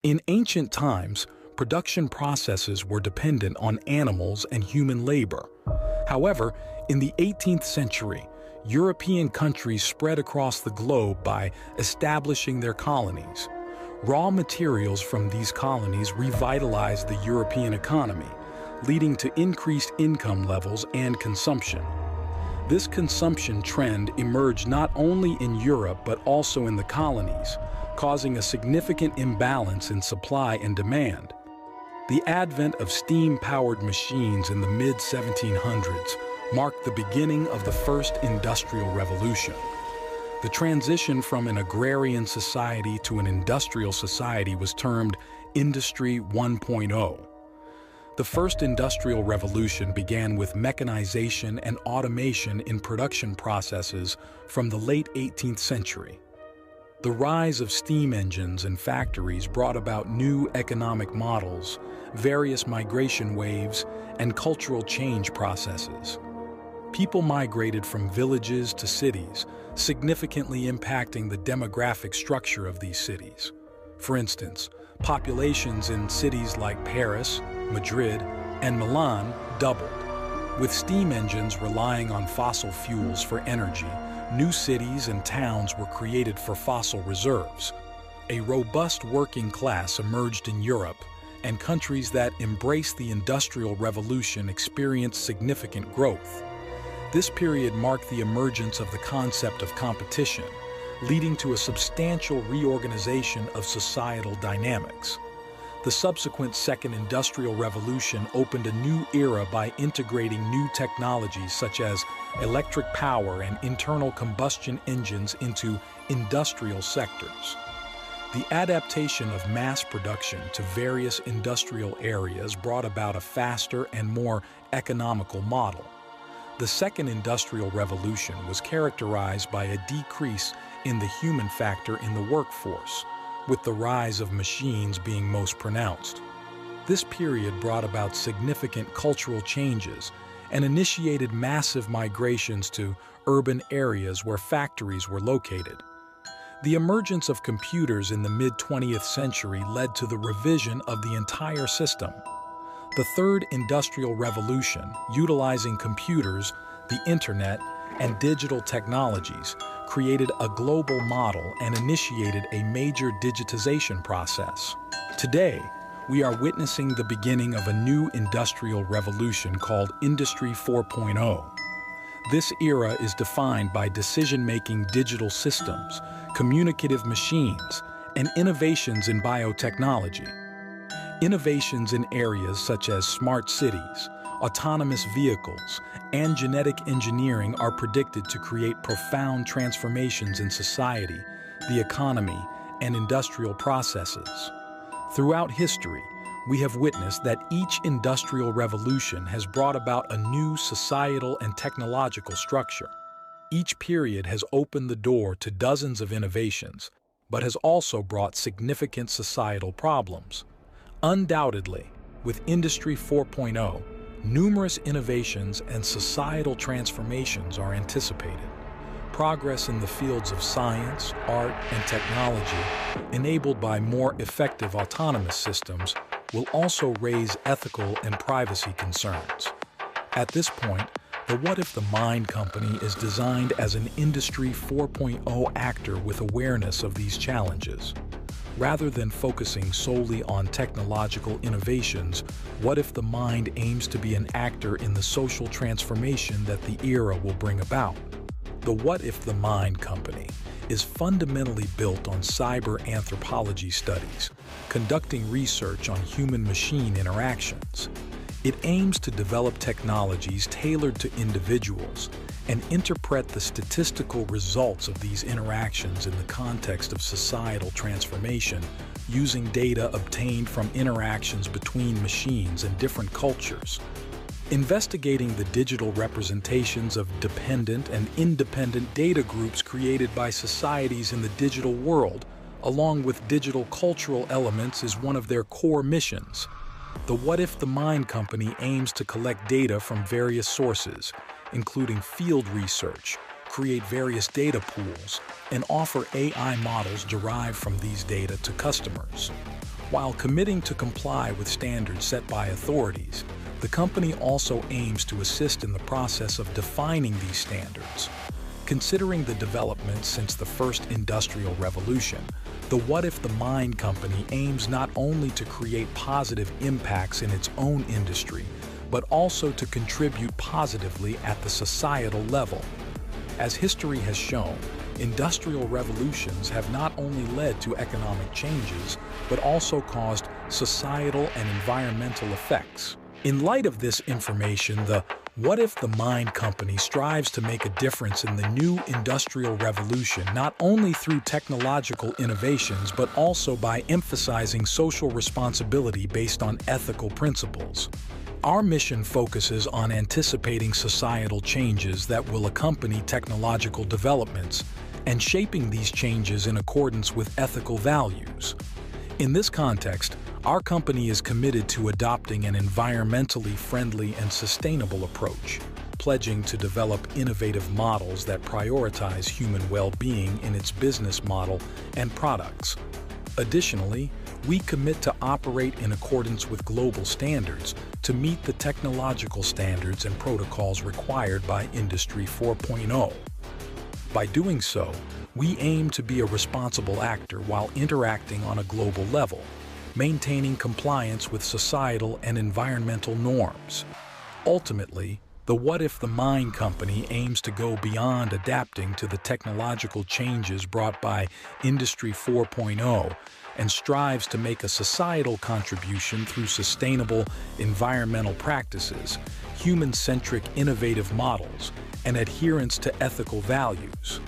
In ancient times, production processes were dependent on animals and human labor. However, in the 18th century, European countries spread across the globe by establishing their colonies. Raw materials from these colonies revitalized the European economy, leading to increased income levels and consumption. This consumption trend emerged not only in Europe but also in the colonies, causing a significant imbalance in supply and demand. The advent of steam-powered machines in the mid-1700s marked the beginning of the first industrial revolution. The transition from an agrarian society to an industrial society was termed Industry 1.0. The first industrial revolution began with mechanization and automation in production processes from the late 18th century. The rise of steam engines and factories brought about new economic models, various migration waves, and cultural change processes. People migrated from villages to cities, significantly impacting the demographic structure of these cities. For instance, populations in cities like Paris, Madrid, and Milan doubled. With steam engines relying on fossil fuels for energy, new cities and towns were created for fossil reserves. A robust working class emerged in Europe, and countries that embraced the Industrial Revolution experienced significant growth. This period marked the emergence of the concept of competition, leading to a substantial reorganization of societal dynamics. The subsequent Second Industrial Revolution opened a new era by integrating new technologies such as electric power and internal combustion engines into industrial sectors. The adaptation of mass production to various industrial areas brought about a faster and more economical model. The Second Industrial Revolution was characterized by a decrease in the human factor in the workforce, with the rise of machines being most pronounced. This period brought about significant cultural changes and initiated massive migrations to urban areas where factories were located. The emergence of computers in the mid-20th century led to the revision of the entire system. The Third Industrial Revolution, utilizing computers, the internet, and digital technologies, created a global model and initiated a major digitization process. Today, we are witnessing the beginning of a new industrial revolution called Industry 4.0. This era is defined by decision-making digital systems, communicative machines, and innovations in biotechnology. Innovations in areas such as smart cities, autonomous vehicles, and genetic engineering are predicted to create profound transformations in society, the economy, and industrial processes. Throughout history, we have witnessed that each industrial revolution has brought about a new societal and technological structure. Each period has opened the door to dozens of innovations, but has also brought significant societal problems. Undoubtedly, with Industry 4.0, numerous innovations and societal transformations are anticipated. Progress in the fields of science, art, and technology, enabled by more effective autonomous systems, will also raise ethical and privacy concerns. At this point, the What If the Mind Company is designed as an Industry 4.0 actor with awareness of these challenges. Rather than focusing solely on technological innovations, What If the Mind aims to be an actor in the social transformation that the era will bring about. The What If the Mind Company is fundamentally built on cyber anthropology studies, conducting research on human-machine interactions. It aims to develop technologies tailored to individuals and interpret the statistical results of these interactions in the context of societal transformation using data obtained from interactions between machines and different cultures. Investigating the digital representations of dependent and independent data groups created by societies in the digital world, along with digital cultural elements, is one of their core missions. The What If the Mind Company aims to collect data from various sources, including field research, create various data pools, and offer AI models derived from these data to customers. While committing to comply with standards set by authorities, the company also aims to assist in the process of defining these standards. Considering the developments since the first industrial revolution, the What If the Mind Company aims not only to create positive impacts in its own industry, but also to contribute positively at the societal level. As history has shown, industrial revolutions have not only led to economic changes, but also caused societal and environmental effects. In light of this information, the What If the Mind Company strives to make a difference in the new industrial revolution not only through technological innovations but also by emphasizing social responsibility based on ethical principles. Our mission focuses on anticipating societal changes that will accompany technological developments and shaping these changes in accordance with ethical values. In this context, our company is committed to adopting an environmentally friendly and sustainable approach, pledging to develop innovative models that prioritize human well-being in its business model and products. Additionally, we commit to operate in accordance with global standards to meet the technological standards and protocols required by Industry 4.0. By doing so, we aim to be a responsible actor while interacting on a global level, maintaining compliance with societal and environmental norms. Ultimately, the What If the Mind Company aims to go beyond adapting to the technological changes brought by Industry 4.0 and strives to make a societal contribution through sustainable environmental practices, human-centric innovative models, and adherence to ethical values.